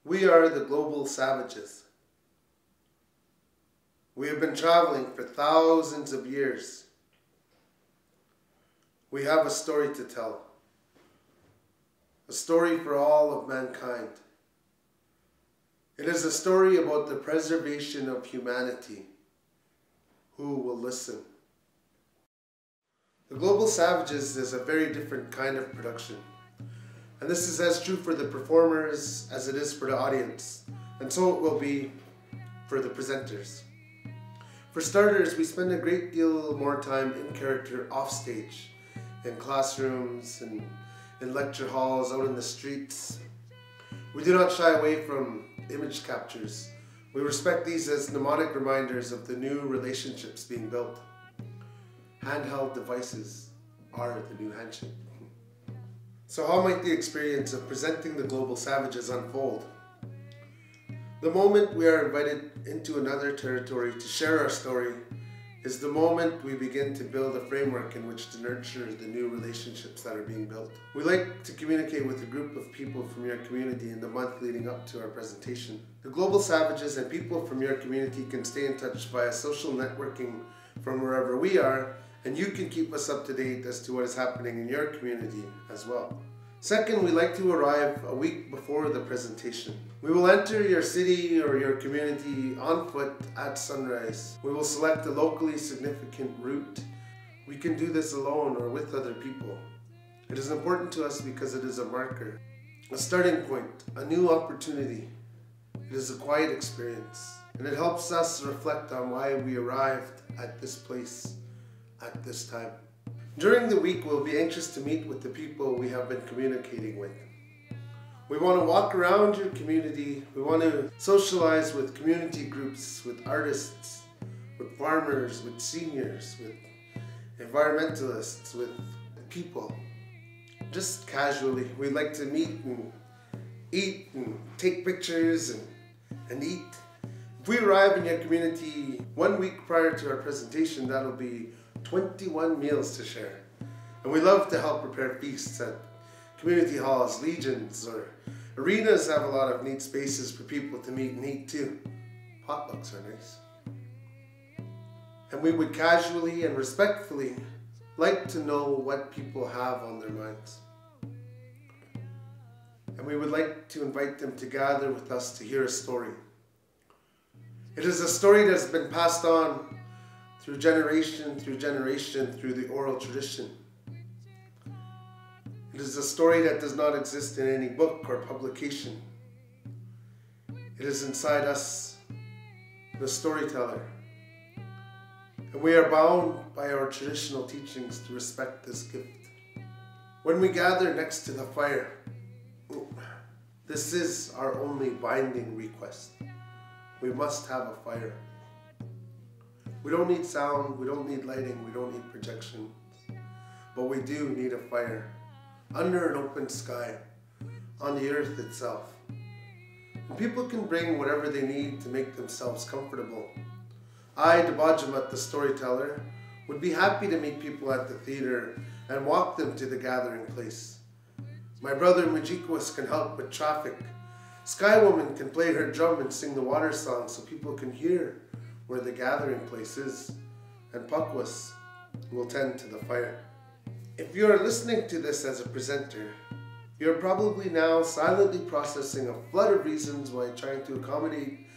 We are the global savages. We have been traveling for thousands of years. We have a story to tell. A story for all of mankind. It is a story about the preservation of humanity. Who will listen? The Global Savages is a very different kind of production. And this is as true for the performers as it is for the audience. And so it will be for the presenters. For starters, we spend a great deal more time in character off stage, in classrooms and in lecture halls, out in the streets. We do not shy away from image captures. We respect these as mnemonic reminders of the new relationships being built. Handheld devices are the new handshake. So how might the experience of presenting the Global Savages unfold? The moment we are invited into another territory to share our story is the moment we begin to build a framework in which to nurture the new relationships that are being built. We like to communicate with a group of people from your community in the month leading up to our presentation. The Global Savages and people from your community can stay in touch via social networking from wherever we are, and you can keep us up to date as to what is happening in your community as well. Second, we like to arrive a week before the presentation. We will enter your city or your community on foot at sunrise. We will select a locally significant route. We can do this alone or with other people. It is important to us because it is a marker, a starting point, a new opportunity. It is a quiet experience, and it helps us reflect on why we arrived at this place at this time. During the week, we'll be anxious to meet with the people we have been communicating with. We want to walk around your community. We want to socialize with community groups, with artists, with farmers, with seniors, with environmentalists, with people. Just casually. We like to meet and eat and take pictures and eat. If we arrive in your community 1 week prior to our presentation, that'll be 21 meals to share. And we love to help prepare feasts at community halls, legions, or arenas have a lot of neat spaces for people to meet and eat too. Potlucks are nice. And we would casually and respectfully like to know what people have on their minds. And we would like to invite them to gather with us to hear a story. It is a story that's been passed on through generation through the oral tradition. It is a story that does not exist in any book or publication. It is inside us, the storyteller. And we are bound by our traditional teachings to respect this gift. When we gather next to the fire, this is our only binding request. We must have a fire. We don't need sound, we don't need lighting, we don't need projections, but we do need a fire under an open sky on the earth itself. And people can bring whatever they need to make themselves comfortable. I, Debajehmujig, the storyteller, would be happy to meet people at the theater and walk them to the gathering place. My brother Mujikwas can help with traffic. Sky Woman can play her drum and sing the water song so people can hear where the gathering place is, and Pakwas will tend to the fire. If you are listening to this as a presenter, you're probably now silently processing a flood of reasons why trying to accommodate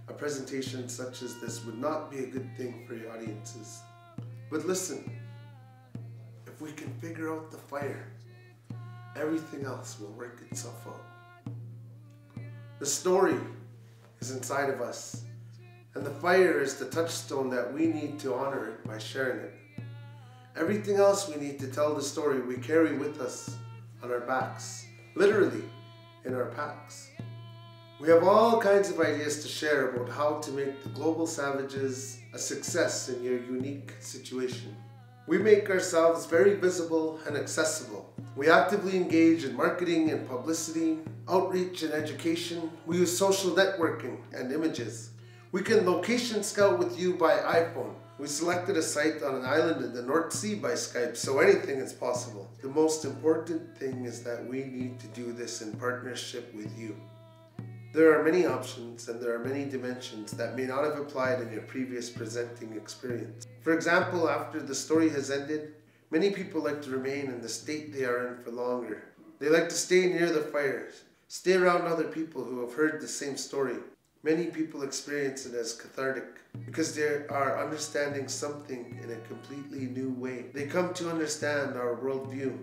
a presentation such as this would not be a good thing for your audiences. But listen, if we can figure out the fire, everything else will work itself out. The story is inside of us, and the fire is the touchstone that we need to honor it by sharing it. Everything else we need to tell the story we carry with us on our backs, literally in our packs. We have all kinds of ideas to share about how to make the Global Savages a success in your unique situation. We make ourselves very visible and accessible. We actively engage in marketing and publicity, outreach and education. We use social networking and images. We can location scout with you by iPhone. We selected a site on an island in the North Sea by Skype, so anything is possible. The most important thing is that we need to do this in partnership with you. There are many options and there are many dimensions that may not have applied in your previous presenting experience. For example, after the story has ended, many people like to remain in the state they are in for longer. They like to stay near the fires, stay around other people who have heard the same story. Many people experience it as cathartic because they are understanding something in a completely new way. They come to understand our worldview.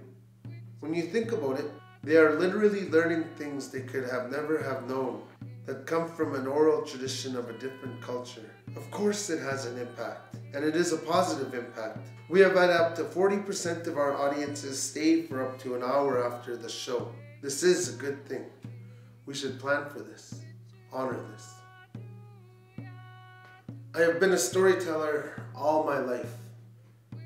When you think about it, they are literally learning things they could have never have known that come from an oral tradition of a different culture. Of course it has an impact, and it is a positive impact. We have had up to 40% of our audiences stay for up to an hour after the show. This is a good thing. We should plan for this, honor this. I have been a storyteller all my life.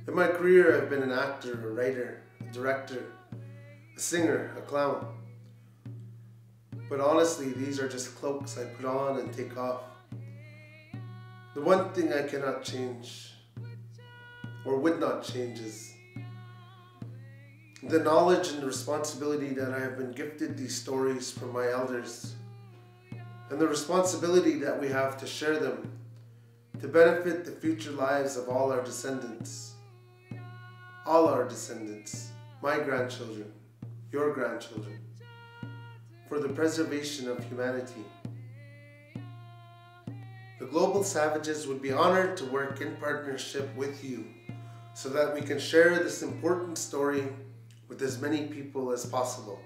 In my career, I've been an actor, a writer, a director, a singer, a clown. But honestly, these are just cloaks I put on and take off. The one thing I cannot change, or would not change, is the knowledge and the responsibility that I have been gifted these stories from my elders, and the responsibility that we have to share them to benefit the future lives of all our descendants. All our descendants, my grandchildren, your grandchildren, for the preservation of humanity. The Global Savages would be honored to work in partnership with you so that we can share this important story with as many people as possible.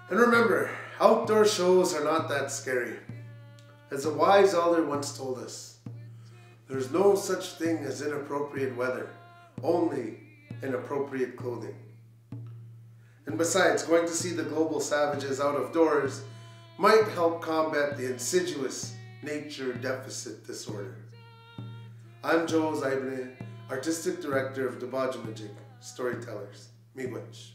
And remember, outdoor shows are not that scary. As a wise elder once told us, there's no such thing as inappropriate weather, only inappropriate clothing. And besides, going to see the Global Savages out of doors might help combat the insidious nature deficit disorder. I'm Joe Zaibne, Artistic Director of Debajehmujig, Storytellers. Miigwech.